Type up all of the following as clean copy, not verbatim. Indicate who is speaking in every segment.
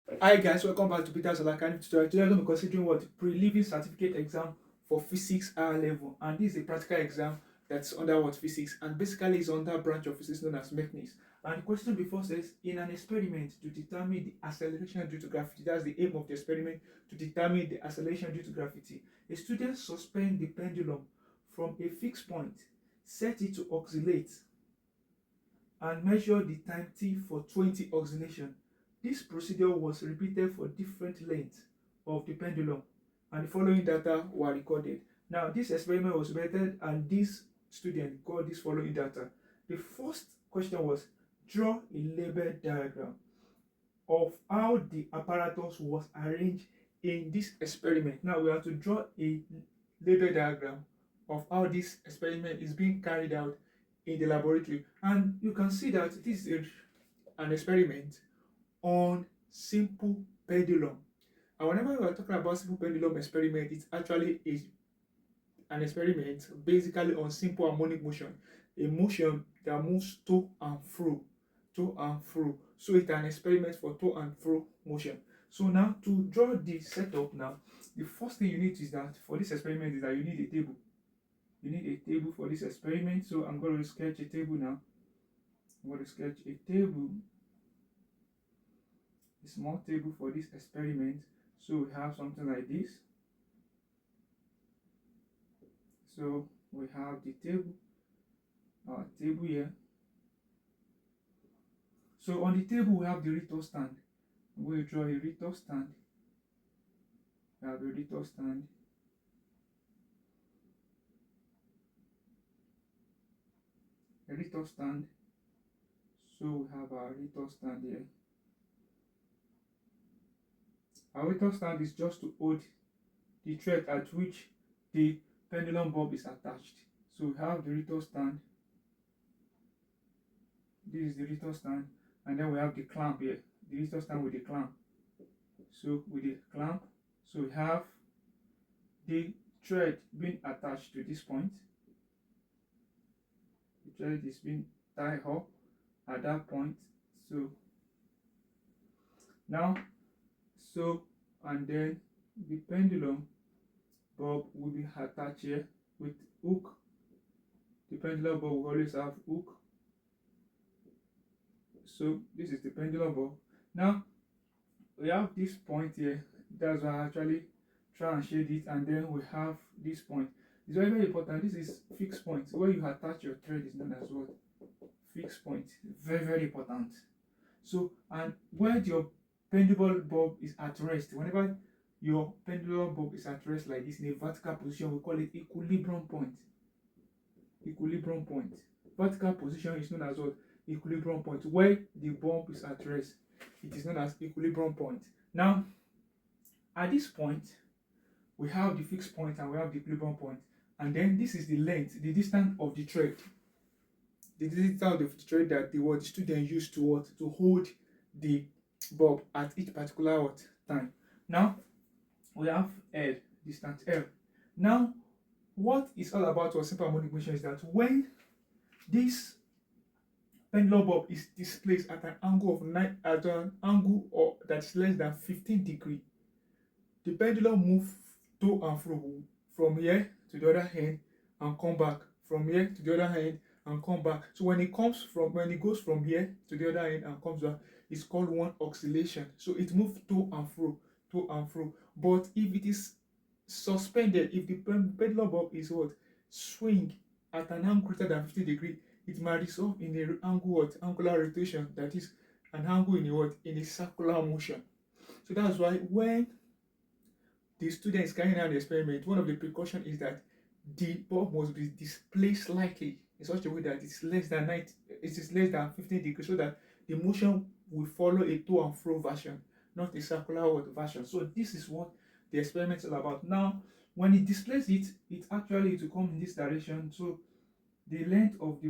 Speaker 1: Hi guys, welcome back to Peter's Academy tutorial. Today I'm going to be considering what pre-leaving certificate exam for physics higher level, and this is a practical exam that's under what physics, and basically is under branch of physics known as mechanics. And the question before says, in an experiment to determine the acceleration due to gravity, that's the aim of the experiment, to determine the acceleration due to gravity. A student suspend the pendulum from a fixed point, set it to oscillate, and measure the time t for 20 oscillation. This procedure was repeated for different lengths of the pendulum, and the following data were recorded. Now, this experiment was repeated, and this student got this following data. The first question was, draw a label diagram of how the apparatus was arranged in this experiment. Now, we have to draw a label diagram of how this experiment is being carried out in the laboratory, and you can see that this is an experiment on simple pendulum. And whenever we are talking about simple pendulum experiment, it's actually an experiment basically on simple harmonic motion, a motion that moves to and fro, to and fro. So it's an experiment for to and fro motion. So now to draw the setup now, the first thing you need is that for this experiment is that you need a table. You need a table for this experiment. So I'm going to sketch a table now. I'm going to sketch a table, a small table for this experiment. So we have something like this. So we have the table, our table here. So on the table we have the retort stand. I'm going to draw a retort stand. We have a retort stand. A retort stand. So we have our retort stand here. Our retort stand is just to hold the thread at which the pendulum bulb is attached. So we have the retort stand. This is the retort stand, and then we have the clamp here. The retort stand with the clamp. So with the clamp, so we have the thread being attached to this point. The thread is being tied up at that point. So now, and then the pendulum bulb will be attached here with hook. The pendulum bulb will always have hook. So this is the pendulum bulb. Now we have this point here. That's why I actually try and shade it, and then we have this point. It's very, very important. This is fixed point. Where you attach your thread is known as what? Fixed point. Very, very important. So, and when your pendulum bulb is at rest, whenever your pendulum bulb is at rest like this in a vertical position, we call it equilibrium point. Equilibrium point. Vertical position is known as what? Equilibrium point. Where the bulb is at rest, it is known as equilibrium point. Now, at this point, we have the fixed point and we have the equilibrium point, and then this is the length, the distance of the thread, the distance of the thread that the student used to hold the bulb at each particular time. Now we have L, distance L. Now what is all about for simple harmonic motion is that when this pendulum bulb is displaced at an angle or that's less than 15 degrees, the pendulum moves to and fro from here to the other end and come back, from here to the other end and come back. So when it goes from here to the other end and comes back, it's called one oscillation. So it moves to and fro, to and fro. But if it is suspended, if the pendulum bulb is swing at an angle greater than 50 degrees, it might result in a angular rotation, that is an angle in a circular motion. So that's why when the student is carrying out the experiment, one of the precautions is that the bulb must be displaced slightly in such a way that it's less than 15 degrees, so that the motion will follow a to and fro version, not a circular version. So this is what the experiment is all about. Now, when it displaces it actually will come in this direction. So the length of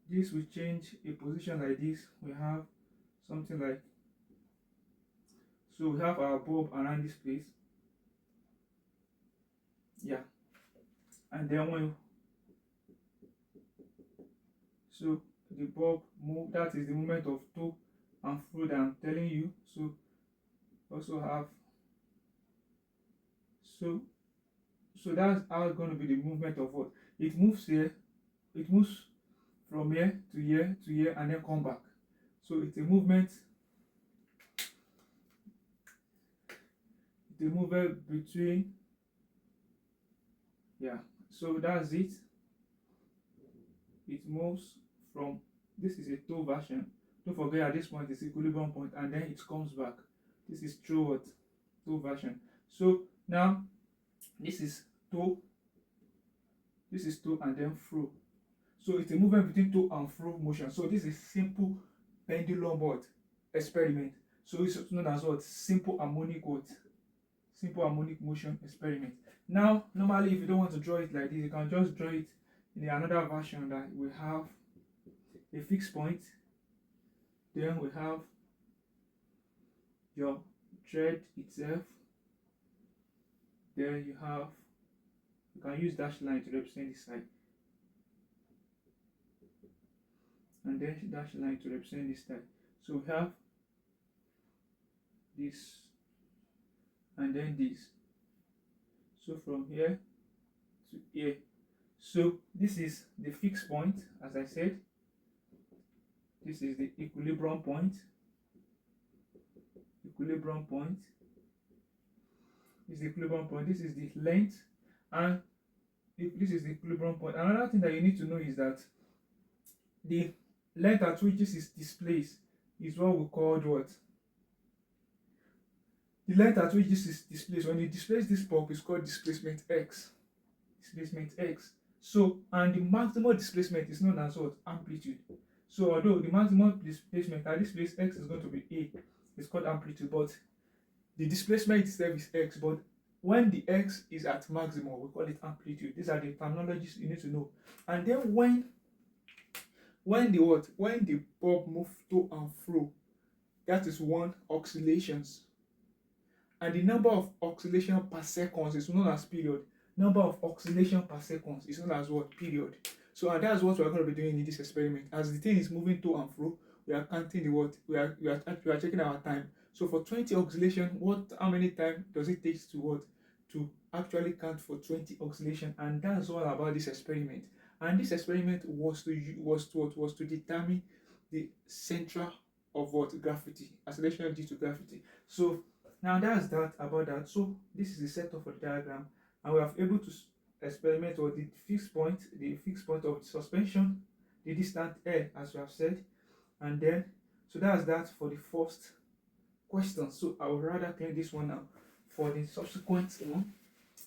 Speaker 1: this will change a position like this. We have something like, so we have our bulb around this place. Yeah. And then so the bulb move, that is the movement of to and fro that I'm telling you. So also have, so that's how it's going to be the movement of what it moves here. It moves from here to here to here and then come back. So it's a movement, the movement between, yeah, so that's it. It moves from, this is a toe version, don't forget at this point it's equilibrium point and then it comes back. This is true what toe version. So now this is toe, this is toe and then fro. So it's a movement between to and fro motion. So this is simple pendulum what experiment. So it's known as what simple harmonic what simple harmonic motion experiment. Now normally if you don't want to draw it like this, you can just draw it in another version that we have a fixed point, then we have your thread itself, then you have, you can use dashed line to represent this side, and then dash line to represent this side. So we have this and then this. So from here to here. So this is the fixed point, as I said. This is the equilibrium point. Equilibrium point. This is the equilibrium point. This is the length, and this is the equilibrium point. Another thing that you need to know is that the length at which this is displaced is what we call what? The length at which this is displaced, when you displace this bulb, is called displacement x. Displacement x. So, and the maximum displacement is known as what? Amplitude. So, although the maximum displacement at this place x is going to be a, it's called amplitude, but the displacement itself is x. But when the x is at maximum, we call it amplitude. These are the terminologies you need to know. And then when the what? When the bulb moves to and fro, that is one oscillations. And the number of oscillation per second is known as period. Number of oscillation per second is known as what? Period. So and that's what we're going to be doing in this experiment. As the thing is moving to and fro, we are counting the what? We are checking our time. So for 20 oscillation, how many time does it take to what? To actually count for 20 oscillation? And that's all about this experiment. And this experiment was to determine the center of what? Gravity, acceleration due to gravity. So now that's that about that. So this is the setup for the diagram, and we have able to experiment with the fixed point of the suspension, the distant air, as we have said, and then so that's that for the first question. So I would rather clean this one now for the subsequent one.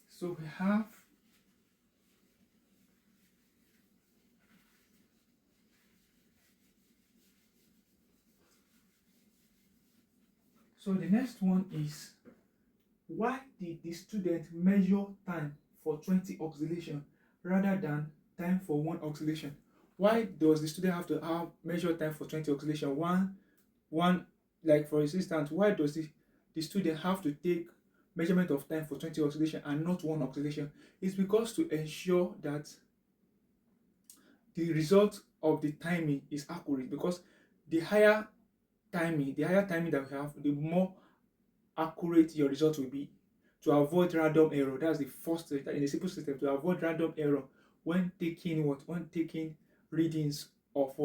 Speaker 1: So we have so the next one is, why did the student measure time for 20 oscillation rather than time for one oscillation? Why does the student have to measure time for 20 oscillation? One like for instance, why does the student have to take measurement of time for 20 oscillation and not one oscillation? It's because to ensure that the result of the timing is accurate, because the higher timing that we have, the more accurate your result will be. To avoid random error, that's the first step in a simple system. To avoid random error when taking readings of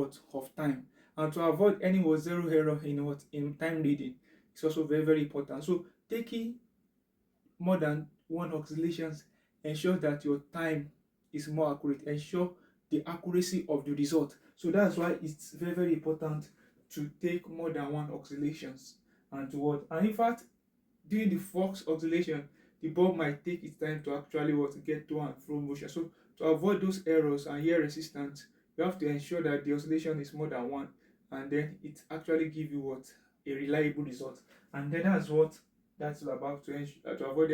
Speaker 1: time, and to avoid any zero error in time reading, it's also very, very important. So taking more than one oscillations ensure that your time is more accurate, ensure the accuracy of the result. So that's why it's very, very important to take more than one oscillations, and in fact, during the first oscillation, the bulb might take its time to actually get to and fro motion. So to avoid those errors and air resistance, you have to ensure that the oscillation is more than one, and then it actually give you a reliable result. And then that's about, to avoid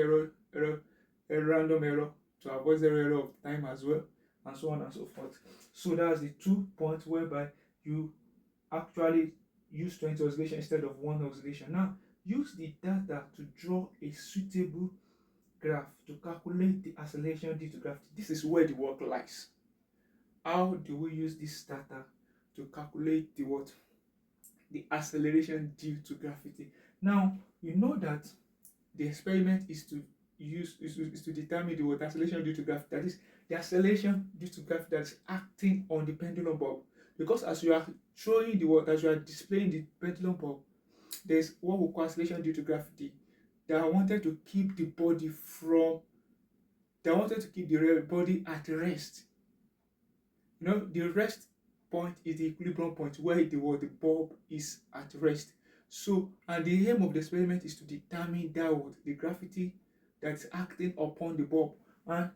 Speaker 1: random error, to avoid zero error of time as well, and so on and so forth. So that's the 2 points whereby you actually use 20 oscillation instead of one oscillation. Now use the data to draw a suitable graph to calculate the acceleration due to gravity. This is where the work lies. How do we use this data to calculate the what? The acceleration due to gravity. Now you know that the experiment is to determine the what? Acceleration due to gravity. That is the acceleration due to gravity that is acting on the pendulum bulb. Because as you are showing the what? As you are displaying the pendulum bulb, there's what we call acceleration due to gravity. That wanted to keep the body from. They wanted to keep the body at rest. You know, the rest point is the equilibrium point where the bulb is at rest. So, and the aim of the experiment is to determine that what the gravity that's acting upon the bulb, and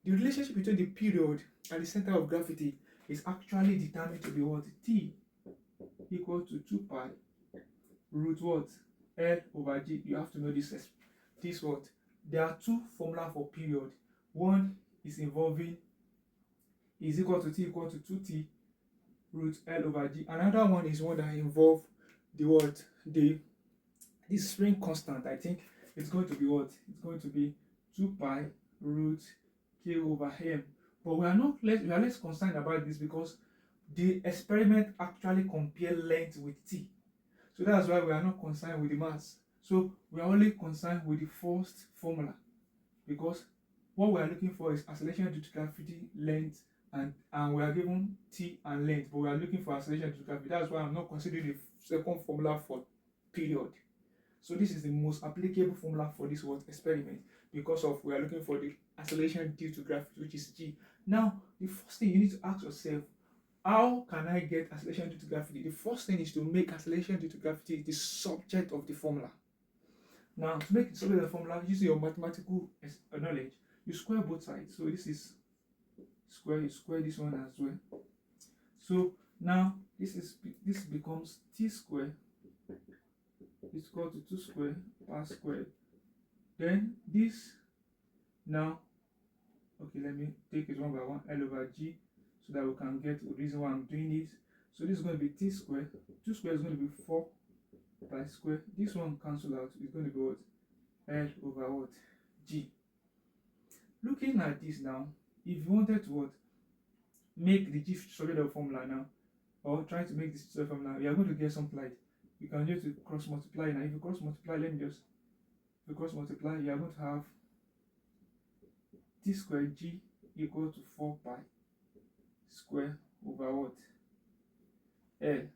Speaker 1: the relationship between the period and the center of gravity is actually determined to be what? T equal to 2 pi root what? L over G. You have to know this what? There are two formulas for period. One is involving is equal to T equal to 2T root L over G. Another one is one that involve the what? The spring constant. I think it's going to be what? It's going to be 2 pi root K over M. But we are less concerned about this because the experiment actually compare length with T. So that's why we are not concerned with the mass. So we are only concerned with the first formula, because what we are looking for is acceleration due to gravity, length, and we are given T and length, but we are looking for acceleration due to gravity. That's why I'm not considering the second formula for period. So this is the most applicable formula for this experiment, because of we are looking for the acceleration due to gravity, which is G. Now, the first thing you need to ask yourself, how can I get acceleration due to gravity? The first thing is to make acceleration due to gravity the subject of the formula. Now, to make the subject of the formula, using your mathematical knowledge, you square both sides. So this is square, you square this one as well. So now this becomes T square is equal to 2 square per square. Then this now, okay, let me take it one by one, L over G, so that we can get the reason why I'm doing this. So this is going to be T square. 2 square is going to be 4 pi square. This one cancel out. It's going to be what? L over what? G. Looking at this now, if you wanted to what? Make the G subject of formula now, or try to make this subject formula, you are going to get something like, you can just cross multiply now. If you cross multiply, let me just, if you cross multiply, you are going to have T square G equal to 4 pi square over what? L.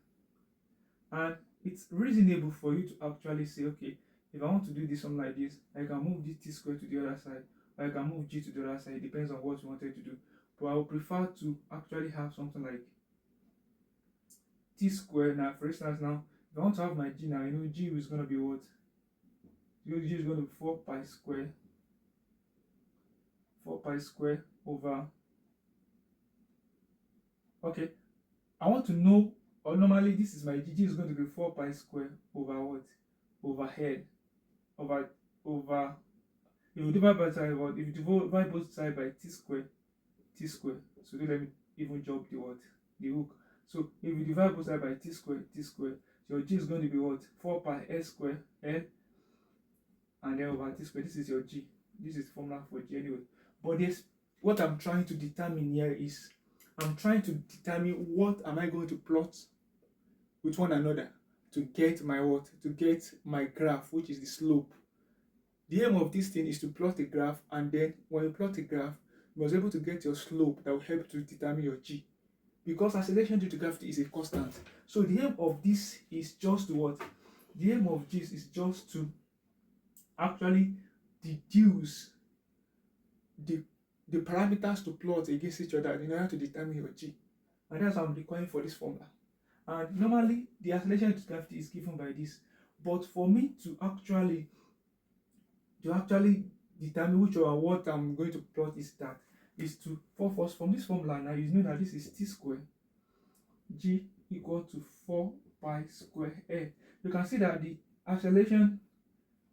Speaker 1: And it's reasonable for you to actually say, okay, if I want to do this something like this, I can move this T square to the other side, or I can move G to the other side. It depends on what you wanted to do. But I would prefer to actually have something like T square. Now, for instance, now, if I want to have my G now, you know, G is going to be what? G is going to be 4 pi square over, okay, I want to know, or normally this is my G. G is going to be 4 pi square over what? Over L. Over, if you divide by side, what? If you divide both sides by T square. So don't let me even jump the what? The hook. So if you divide both sides by T square, so your G is going to be what? 4 pi S square L, and then over T square. This is your G. This is the formula for G anyway. But this, what I'm trying to determine here is, I'm trying to determine what am I going to plot with one another to get my what? To get my graph, which is the slope. The aim of this thing is to plot a graph, and then when you plot a graph, you must be able to get your slope that will help to determine your G. Because acceleration due to gravity is a constant. So the aim of this is just what? The aim of this is just to actually deduce the parameters to plot against each other in order to determine your G. And that's what I'm requiring for this formula. And normally the acceleration due to gravity is given by this. But for me to actually determine which or what I'm going to plot is to first from this formula now, you know that this is T square G equal to 4 pi square L. You can see that the acceleration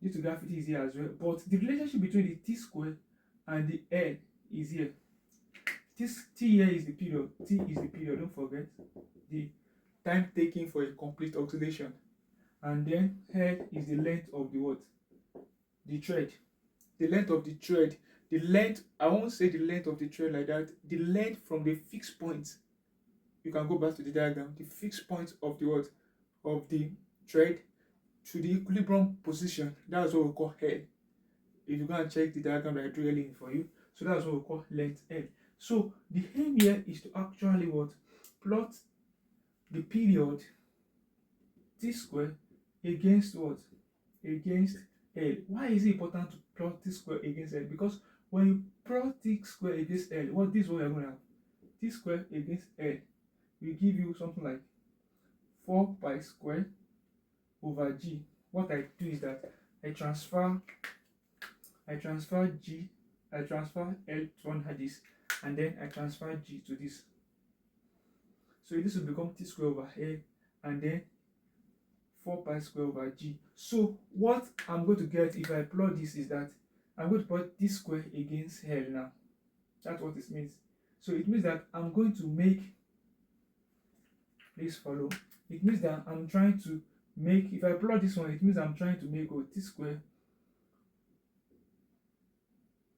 Speaker 1: due to gravity is here as well, but the relationship between the T square and the L is here. This T here is the period. T is the period. Don't forget the time taken for a complete oscillation, and then L is the length of the what? The thread. The length of the thread. The length, I won't say the length of the thread like that. The length from the fixed point. you can go back to the diagram, the fixed point of the what? Of the thread to the equilibrium position. That's what we call L. If you go and check the diagram that I drew earlier for you, so that's what we call length L. So the aim here is to actually what? Plot the period t square against what? Against L. Why is it important to plot t square against L? Because when you plot t square against L, what this is what you're going to have. T square against L will give you something like 4 pi square over G. What I do is that I transfer L to one this, and then I transfer G to this. So this will become t square over L, and then 4 pi square over G. So what I'm going to get if I plot this is that I'm going to plot t square against L now. That's what it means. So it means that I'm going to make, please follow, it means that I'm trying to make, if I plot this one, it means I'm trying to make t square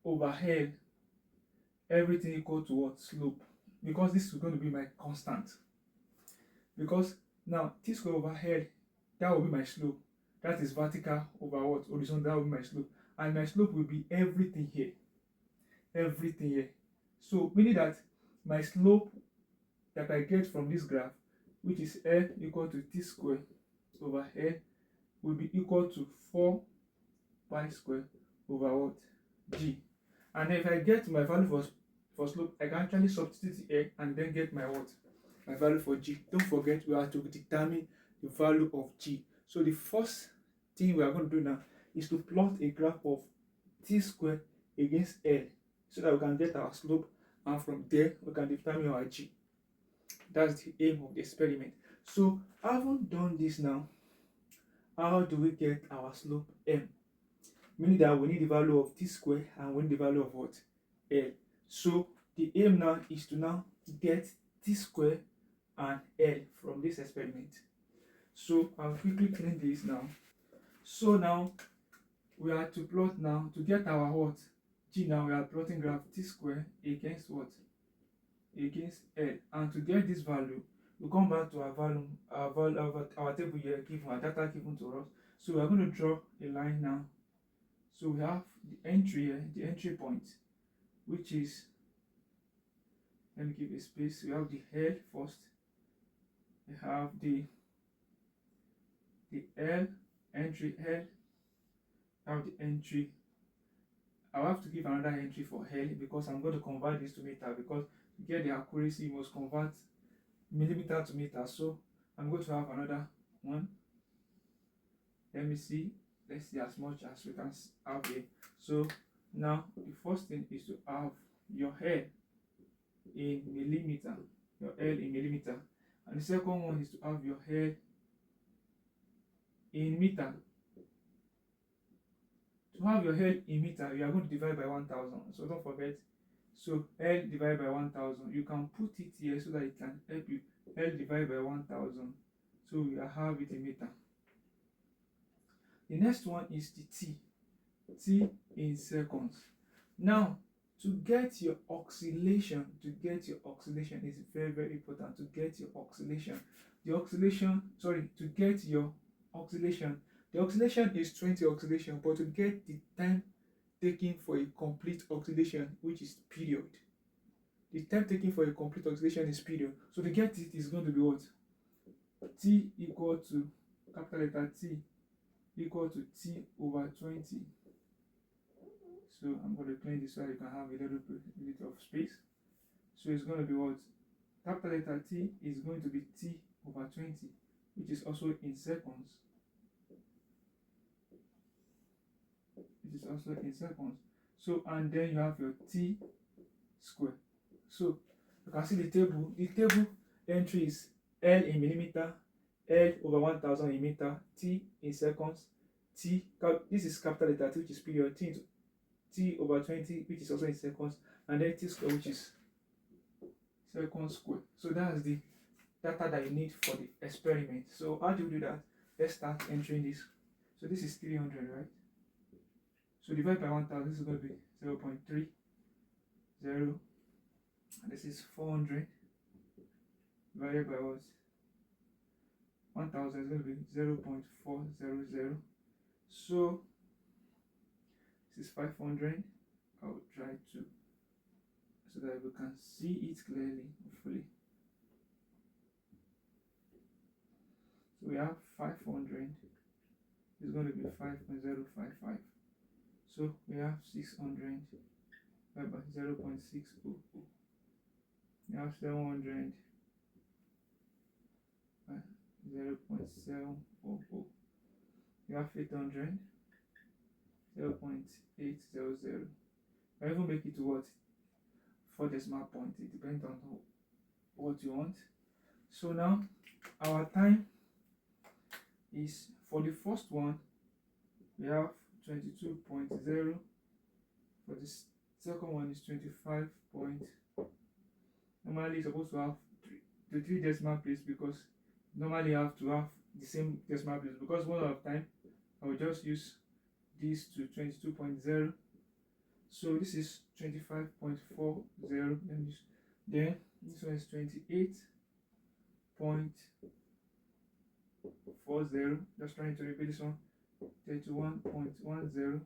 Speaker 1: over L, everything equal to what? Slope. Because this is going to be my constant. Because now t square over L, that will be my slope. That is vertical over what? Horizontal, that will be my slope. And my slope will be everything here. Everything here. So meaning that my slope that I get from this graph, which is L equal to t square over L, will be equal to 4 pi square over what? G. And if I get my value for slope, I can actually substitute here and then get my what? My value for G. Don't forget, we have to determine the value of G. So the first thing we are going to do now is to plot a graph of t square against L, so that we can get our slope, and from there we can determine our G. That's the aim of the experiment. So having done this now, how do we get our slope M? Meaning that we need the value of t square and we need the value of what? L. So the aim now is to now get t square and L from this experiment. So I'll quickly clean this now. So now we are to plot now to get our what? G. Now we are plotting graph t square against what? Against L. And to get this value, we come back to our table here given, our data given to us. So we are going to draw a line now. So we have the entry here, the entry point, which is, let me give a space. We have the L first. We have the L, entry L. I have the entry. I'll have to give another entry for L because I'm going to convert this to meter, because to get the accuracy you must convert millimeter to meter. So I'm going to have another one. Let me see. Let's see as much as we can have here. So now the first thing is to have your L in millimeter, your L in millimeter, and the second one is to have your L in meter. To have your L in meter, you are going to divide by 1000. So don't forget. So L divided by 1000. You can put it here so that it can help you. L divided by 1000. So we have it in meter. The next one is the T in seconds. Now, to get your oscillation, is very, very important to get your oscillation. The oscillation is 20 oscillation, but to get the time taken for a complete oscillation, which is period. The time taken for a complete oscillation is period. So to get it is going to be what? T equal to capital letter T equal to T over 20. So I'm going to clean this so you can have a little bit of space. So it's going to be what? Capital letter T is going to be T over 20, which is also in seconds. So, and then you have your T square. So you can see the table. The table entry is L in millimeter, L over 1000 in meter, T in seconds, this is capital letter T, which is period, T over 20, which is also in seconds, and then T square, which is second square. So that's the data that you need for the experiment. So how do you do that? Let's start entering this. So this is 300, right? So divide by 1000, this is going to be 0.30, and this is 400, divided by what? 1000 is going to be 0.400. So this is 500. I'll try to, so that we can see it clearly, hopefully. So we have 500 is going to be 5.055. So we have 600 divided by 0.600. We have 700 by 0.700. We have 800 0.800. I even make it to what? 4 decimal points. It depends on what you want. So now our time is, for the first one we have 22.0. For the second one is 25 point. Normally it's supposed to have the 3 decimal place, because normally you have to have the same decimal place, because one of time I will just use this to 22.0. so this is 25.40. Then this one is 28.40. Just trying to repeat this one. 31.10,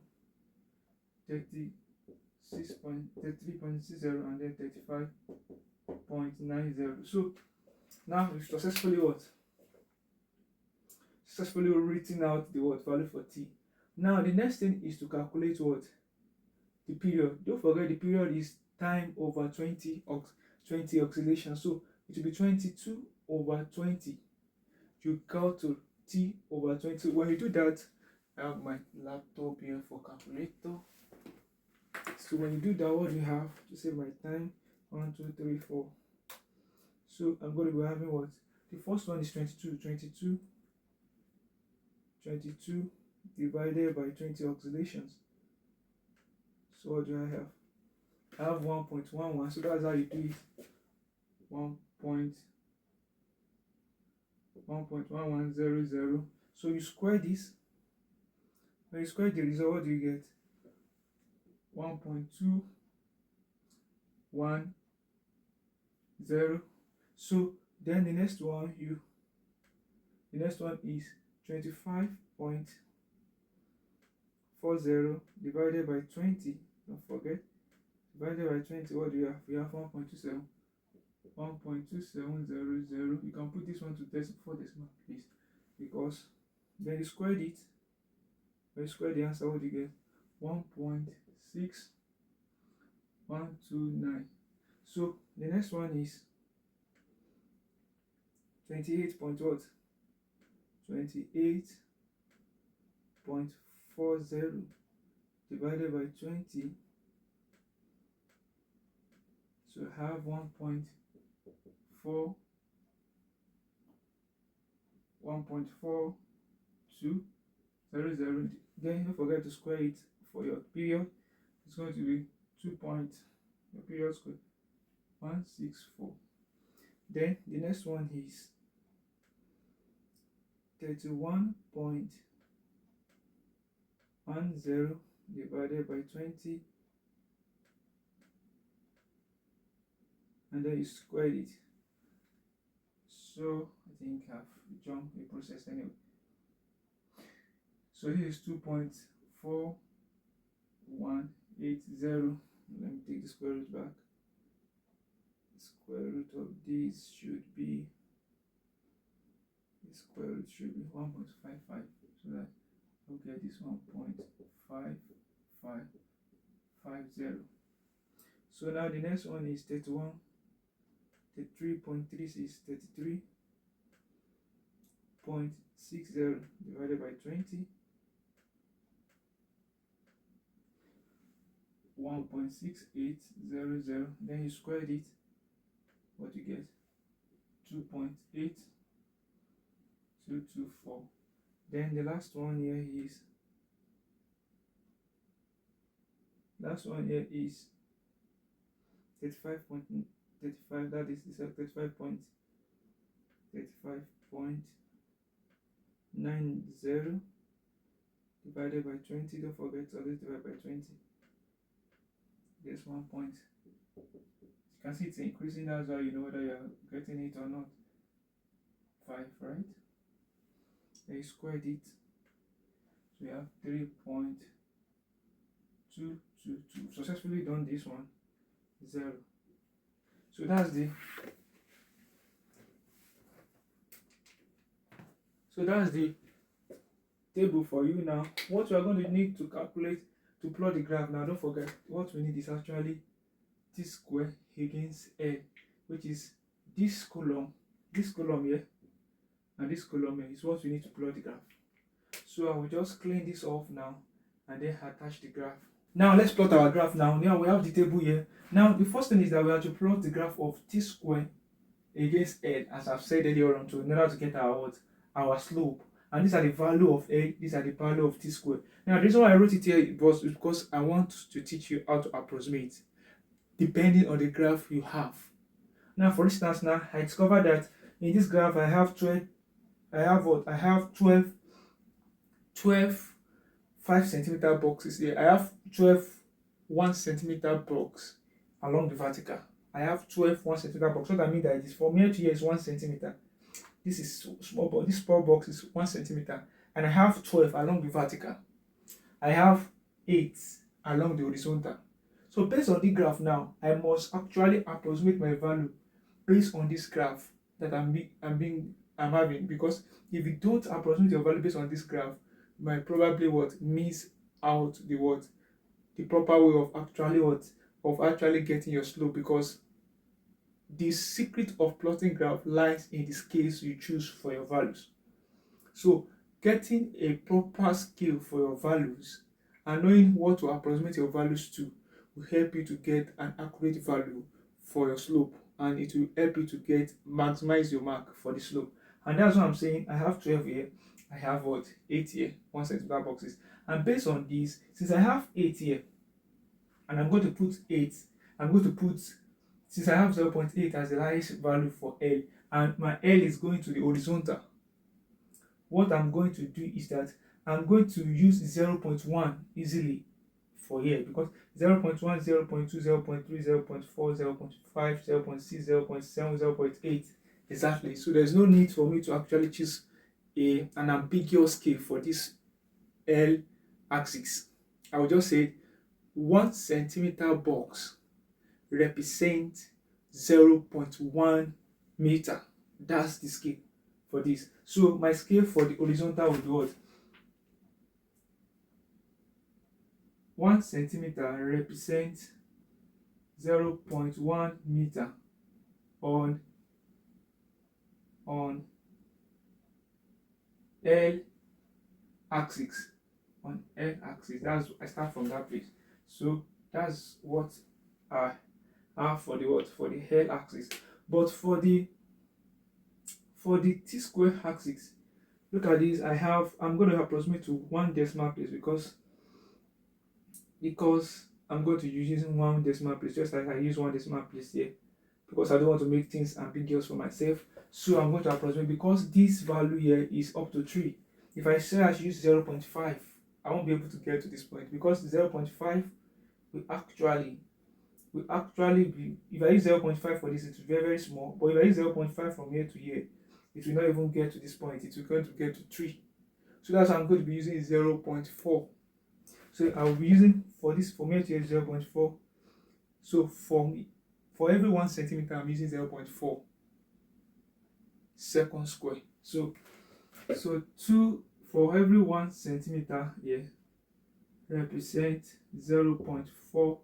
Speaker 1: 33.60, and then 35.90. So now we've successfully written out the value for t. Now the next thing is to calculate what? The period. Don't forget, the period is time over 20 oscillations. So it will be 22 over 20. You count to t over 20. When you do that, I have my laptop here for calculator. So when you do that, what do you have to save my time? 1, 2, 3, 4. So I'm going to be having what? The first one is 22 divided by 20 oscillations. So what do I have? I have 1.11. So that's how you do it. 1.1100. So you square this. When you square the result, what do you get? 1.210. So then the next one is 25.40 divided by 20. Don't forget, divided by 20, what do you have? We have 1.27. 1.2700. You can put this one to 4 decimal place, because then you squared it. When you square the answer, what do you get? 1.6129. So the next one is 28.40 divided by 20. So I have 1.4200. Then don't forget to square it for your period. It's going to be 2 point, your period square, 164. Then the next one is 31.10 divided by 20, and then you square it. So I think I've jumped the process anyway. So this is 2.4180. Let me take the square root back. The square root of this should be, 1.55. So that I'll get this 1.5550. So now the next one is 33.36, 33.60 divided by 20. 1.6800. Then you squared it, what you get? 2.8224. Then the last one here is 35.35. That is 35.90 divided by 20. Don't forget to always divide by 20. There's 1 point. You can see it's increasing. That's why you know whether you're getting it or not. right? Then you squared it, so we have 3.222. Successfully done this one, 0. So that's the table for you. Now what we are going to need to calculate to plot the graph, now don't forget what we need is actually t square against L, which is this column here, and this column here is what we need to plot the graph. So I will just clean this off now and then attach the graph. Now let's plot our graph. Now we have the table here. Now the first thing is that we have to plot the graph of t square against L, as I've said earlier on, in order to get our slope. And these are the value of L, these are the value of t square. Now the reason why I wrote it here was because I want to teach you how to approximate depending on the graph you have. Now for instance, now I discovered that in this graph I have 12 5 centimeter boxes here. I have 12 1 centimeter box along the vertical. I have 12 1 centimeter box. So that means that it is from here to here is 1 centimeter. This is small, but this small box is 1 centimeter, and I have 12 along the vertical. I have 8 along the horizontal. So based on the graph now, I must actually approximate my value based on this graph that I'm having, because if you don't approximate your value based on this graph, you might probably miss out the proper way of actually getting your slope, because the secret of plotting graph lies in the scales you choose for your values. So getting a proper scale for your values and knowing what to approximate your values to will help you to get an accurate value for your slope, and it will help you to maximize your mark for the slope. And that's what I'm saying. I have 12 here, I have 8 here, 1 centimeter boxes. And based on this, since I have 8 here, and I'm going to put 8, since I have 0.8 as the highest value for L, and my L is going to the horizontal, what I'm going to do is that I'm going to use 0.1 easily for here, because 0.1, 0.2, 0.3, 0.4, 0.5, 0.6, 0.7, 0.8 exactly. So there's no need for me to actually choose an ambiguous scale for this L axis. I will just say 1 centimeter box represent 0.1 meter. That's the scale for this. So my scale for the horizontal will be what? 1 centimeter represents 0.1 meter on L axis. On L axis. I start from that place. So that's what I have for the L axis. But for the t square axis, look at this. I'm going to approximate to 1 decimal place because I'm going to use using 1 decimal place, just like I use 1 decimal place here, because I don't want to make things ambiguous for myself. So I'm going to approximate, because this value here is up to 3. If I say I should use 0.5, I won't be able to get to this point, because 0.5 will actually be, if I use 0.5 for this, it's very, very small. But if I use 0.5 from here to here, it will not even get to this point. It will going to get to 3. So that's why I'm going to be using 0.4. So I will be using for here to here 0.4. So for every 1 centimeter, I'm using 0.4 second square. So 2 for every 1 centimeter here represent 0.4 for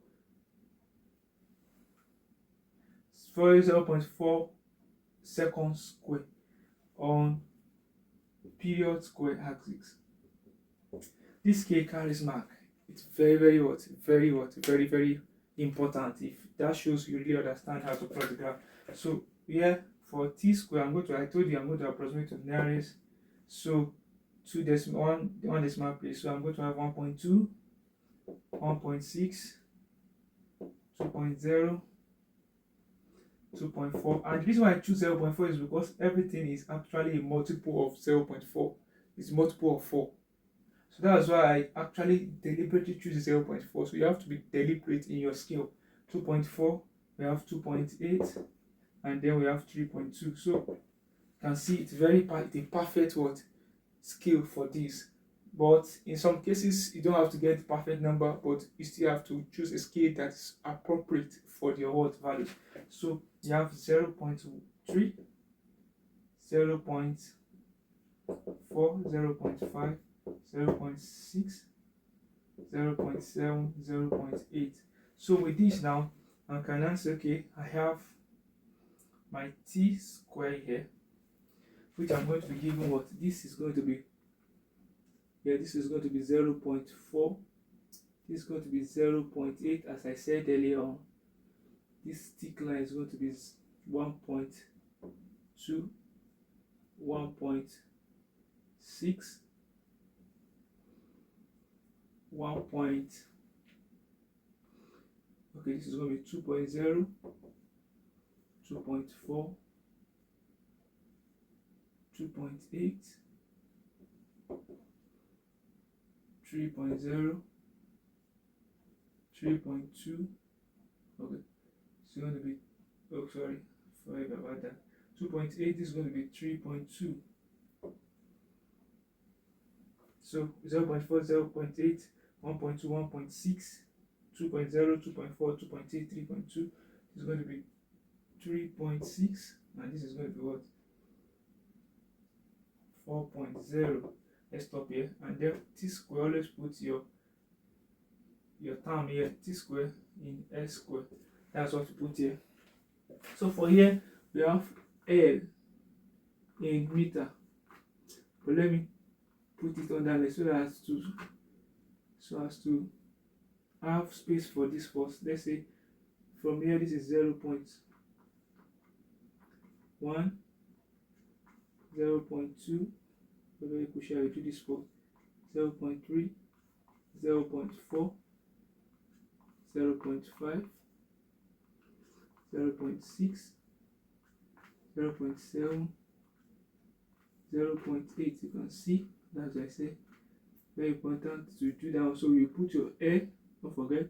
Speaker 1: 0.4 second square on period square axis. This scale carries mark. It's very, very very important. If that shows you really understand how to plot the graph. So here for t square, I told you I'm going to approximate to the nearest. So 1 decimal place. So I'm going to have 1.2, 1.6, 2.0, 2.4. And the reason why I choose 0.4 is because everything is actually a multiple of 0.4. It's multiple of 4. So that's why I actually deliberately choose 0.4. So you have to be deliberate in your scale. 2.4, we have 2.8, and then we have 3.2. So You can see it's a perfect what scale for this. But in some cases you don't have to get the perfect number, but you still have to choose a scale that's appropriate for your what value. So you have 0.3, 0.4, 0.5, 0.6, 0.7, 0.8. So with this now, I can answer, okay, I have my t square here, which I'm going to be given what? This is going to be, this is going to be 0.4, this is going to be 0.8, as I said earlier on. This thick line is going to be 1.2, 1.6, 1. Okay, this is going to be 2.0, 2.4, 2.8, 3.0, 3.2. Okay, it's going to be, oh sorry about that, 2.8. This is going to be 3.2. So 0.4, 0.8, 1.2, 1.6, 2.0, 2.4, 2.8, 3.2. This is going to be 3.6, and this is going to be what? 4.0. Let's stop here, and then t square, always put your term here, t square in s square. That's what to put here. So for here we have L in meter, but let me put it on that so as to have space for this first. Let's say from here this is 0.1, 0.2, very push I will do this for 0.3, 0.4, 0.5, 0.6, 0.7, 0.8. You can see, as I say, very important to do that. So you put your air, don't forget,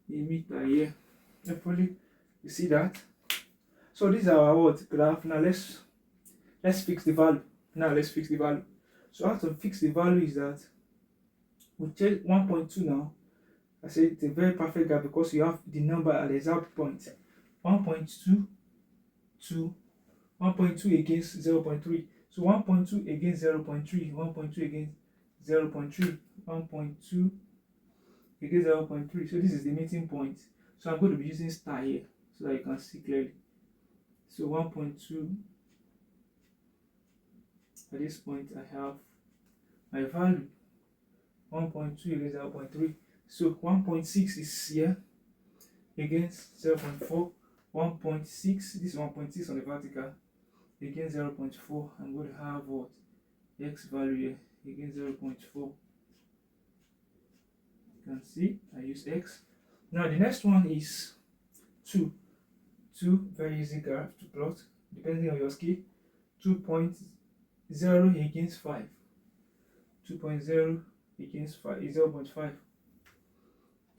Speaker 1: in meter here. Hopefully you see that. So this is our what graph. Now let's fix the value. So how to fix the value is that we check 1.2 now. I said it's a very perfect graph because you have the number at the exact point. 1.2 to 1.2 against 0.3. So 1.2 against 0.3, 1.2 against 0.3, 1.2 against 0.3. So this is the meeting point. So I'm going to be using star here so that you can see clearly. So 1.2, at this point I have my value 1.2 against 0.3. So 1.6 is here against 0.4, 1.6, this is 1.6 on the vertical against 0.4. I'm going to have what? X value here against 0.4. You can see I use X. Now the next one is 2. Very easy graph to plot depending on your scale. 2.0 against 5. 2.0 against 5 is 0.5.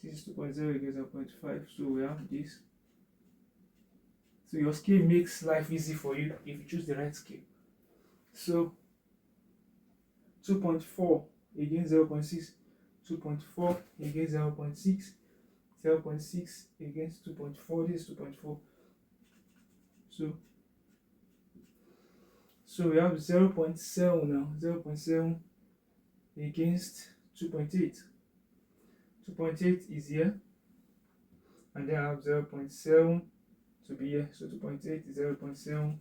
Speaker 1: This is 2.0 against 0.5. So we have this. So your scale makes life easy for you if you choose the right scale. So 2.4 against 0.6, 2.4 against 0.6, 0.6 against 2.4. This is 2.4. So we have 0.7 now, 0.7 against 2.8. 2.8 is here, and then I have 0.7 to be here. So 2.8 is 0.7.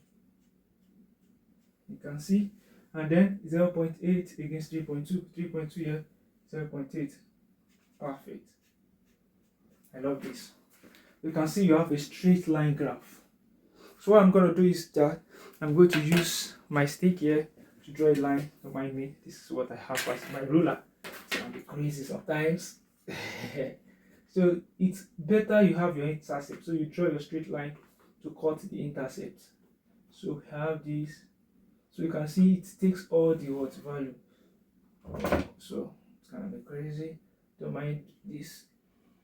Speaker 1: You can see, and then 0.8 against 3.2. 3.2 here, 0.8. Perfect. I love this. You can see you have a straight line graph. So what I'm going to do is that I'm going to use my stick here to draw a line. Don't mind me, this is what I have as my ruler. It's going to be crazy sometimes. So it's better you have your intercept. So you draw your straight line to cut the intercept. So have this. So you can see it takes all the what value. So it's going to be crazy. Don't mind this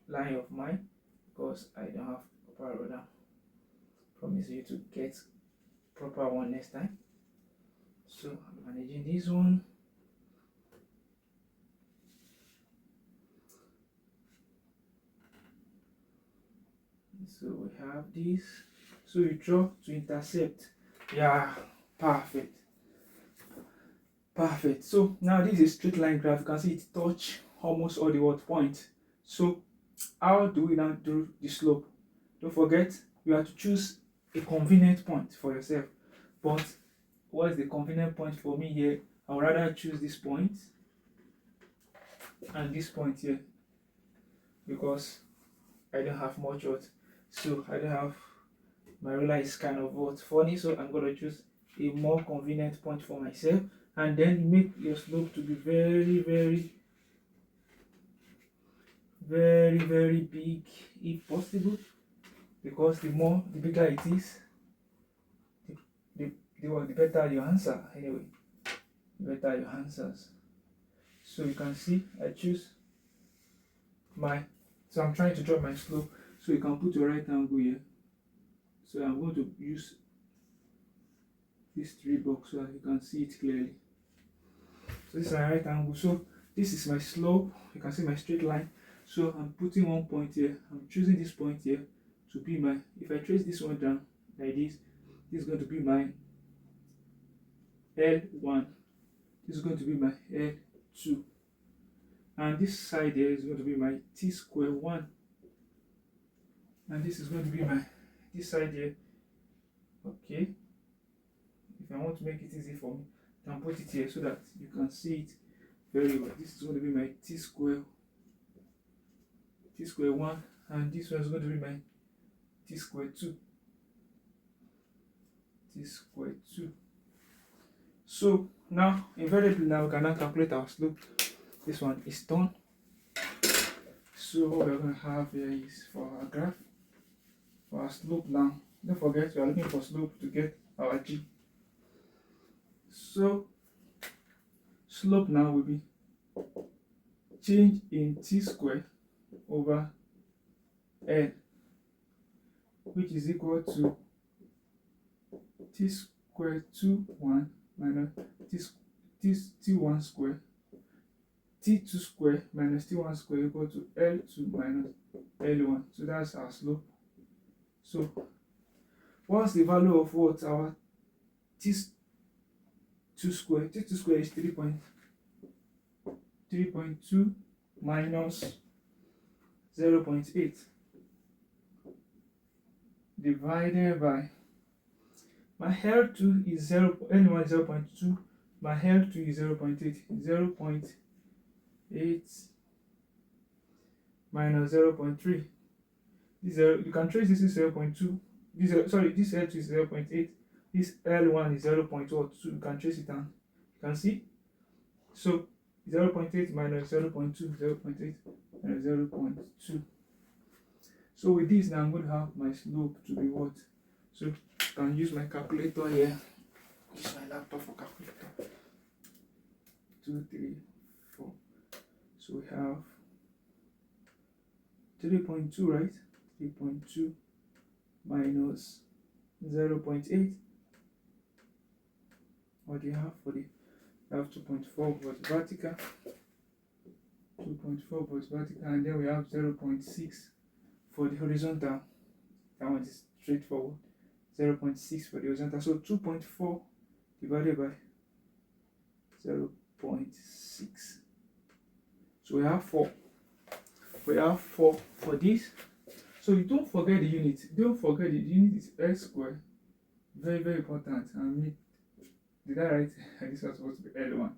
Speaker 1: line of mine because I don't have proper ruler. Promise you to get proper one next time. So I'm managing this one. So we have this. So you draw to intercept. Yeah, perfect. Perfect. So now this is a straight line graph. You can see it touch almost all the what points. So how do we now do the slope? Don't forget you have to choose a convenient point for yourself. But what is the convenient point for me here? I would rather choose this point and this point here because I don't have much what. So I don't have, my ruler is kind of what funny, so I'm gonna choose a more convenient point for myself, and then make your slope to be very big if possible, because the bigger it is, the better your answer anyway, the better your answers. So you can see I choose so I'm trying to draw my slope, so you can put your right angle here. So I'm going to use this 3 box so that you can see it clearly. So this is my right angle. So this is my slope. You can see my straight line. So I'm putting one point here. I'm choosing this point here to be my, if I trace this one down like this is going to be my L1. This is going to be my L2. And this side here is going to be my T square 1. And this is going to be my, this side here. Okay. If I want to make it easy for me, I can put it here so that you can see it very well. This is going to be my T square 1, and this one is going to be my T square 2. So now invariably now we can now calculate our slope. This one is done. So what we're going to have here is for our graph, for our slope now. Don't forget we are looking for slope to get our G. So slope now will be change in T square over L, which is equal to T square 2 1 minus T1 square, T2 square minus T1 square equal to L2 minus L1. So that's our slope. So what's the value of what our T2 square? T2 square is 3.2 minus 0.8 divided by, my L2 is L1 is 0.2, my L2 is 0.8. 0.8 minus 0.3. This you can trace this is 0.2. This L2 is 0.8. This L1 is 0.2. You can trace it down. You can see. So 0.8 minus 0.2, 0.8 minus 0.2. So with this now I'm going to have my slope to be what? So I can use my calculator here. Use my laptop for calculator. 2, 3, 4. So we have 3.2, right? 3.2 minus 0.8. What do you have for the? We have 2.4 volts vertical. 2.4 volts vertical, and then we have 0.6 for the horizontal. That one is straightforward. 0.6 for the horizontal. So 2.4 divided by 0.6. So we have 4. We have 4 for this. So you don't forget the unit. Don't forget the unit is L square. Very, very important. Did I write? This was supposed to be L1.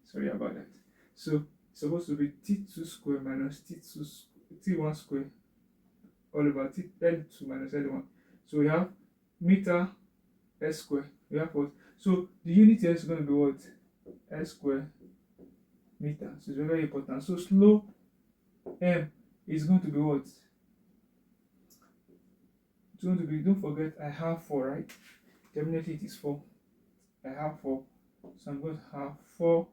Speaker 1: Sorry about that. So it's supposed to be T2 square minus T1 square all over L2 minus L1. So we have meter S square. We have what? So the unit here is going to be what? S square meter. So it's very, very important. So slope M is going to be what? It's going to be, don't forget, I have 4, right? Definitely it is 4. I have 4. So I'm going to have 4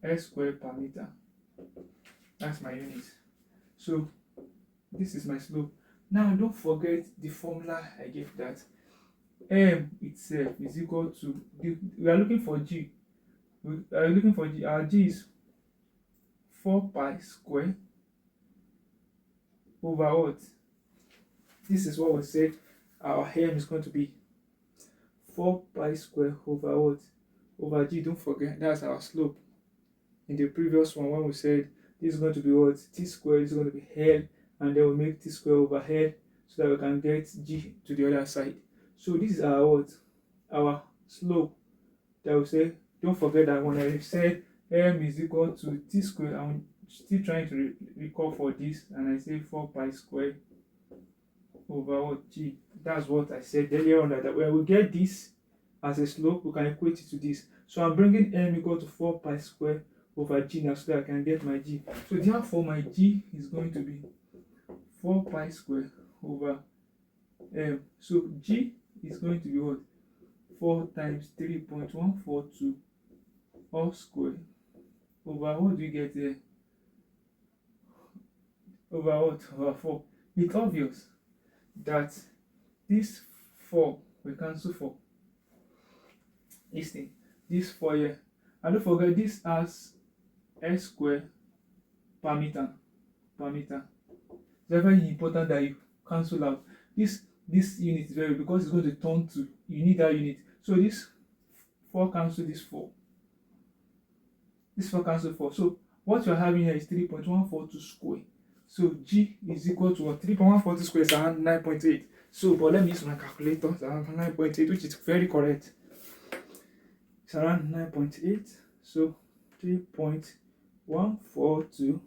Speaker 1: S square per meter. That's my unit. So this is my slope. Now don't forget the formula I gave that. M itself is equal to, we are looking for G. We are looking for G. Our G is 4 pi square over what? This is what we said our M is going to be. 4 pi square over what? Over G. Don't forget, that's our slope. In the previous one, when we said this is going to be what? T square is going to be L, and then we make T square over L so that we can get G to the other side. So this is our what? Our slope that we say. Don't forget that when I said M is equal to T square, I'm still trying to recall for this, and I say 4 pi square over what? G. That's what I said earlier on, that when we get this as a slope, we can equate it to this. So I'm bringing M equal to 4 pi square over G now so that I can get my G. So therefore my G is going to be 4 pi square over M. So G is going to be what? 4 times 3.142 all square over what do you get there? Over what? Over 4. It's obvious that this 4 we cancel 4. This thing, this 4 here. And don't forget this has S square per meter. It's very important that you cancel out this unit is very, because it's going to turn to, you need that unit. So this 4 cancel this 4. This 4 cancel 4. So what you're having here is 3.142 square. So G is equal to what? 3.142 square is around 9.8. So, but let me use my calculator. It's around 9.8, which is very correct. It's around 9.8. So 3.142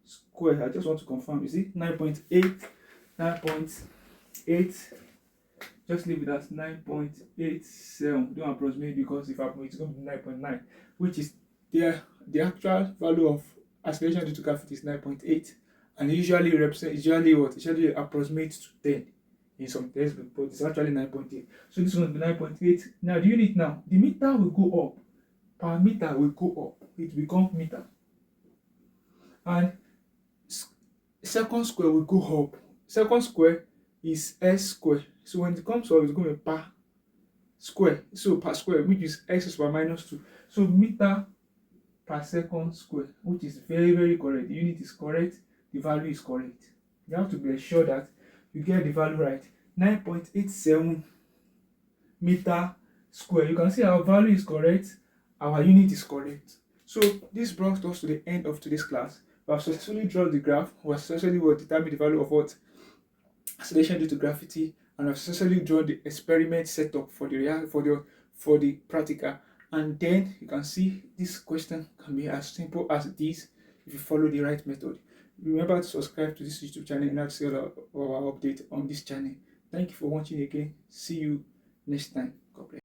Speaker 1: square. I just want to confirm. You see, 9.8. Just leave it as 9.87. Don't approximate, because if I it's going to be 9.9, which is the actual value of acceleration due to gravity is 9.8, and usually usually approximates to 10 in some textbook, but it's actually 9.8. So this one will be 9.8. Now the unit, now the meter will go up, per meter will go up, it becomes meter, and second square will go up. Second square is S square. So when it comes up, it's going to be per square. So per square, which is x to the power minus 2. So meter per second square, which is very, very correct. The unit is correct, the value is correct. You have to be sure that you get the value right. 9.87 meter square. You can see our value is correct, our unit is correct. So this brought us to the end of today's class. We have successfully drawn the graph. We have successfully determined the value of what? Acceleration due to gravity, and we have successfully drawn the experiment setup for the practical. And then you can see this question can be as simple as this if you follow the right method. Remember to subscribe to this YouTube channel and see our update on this channel. Thank you for watching again. See you next time.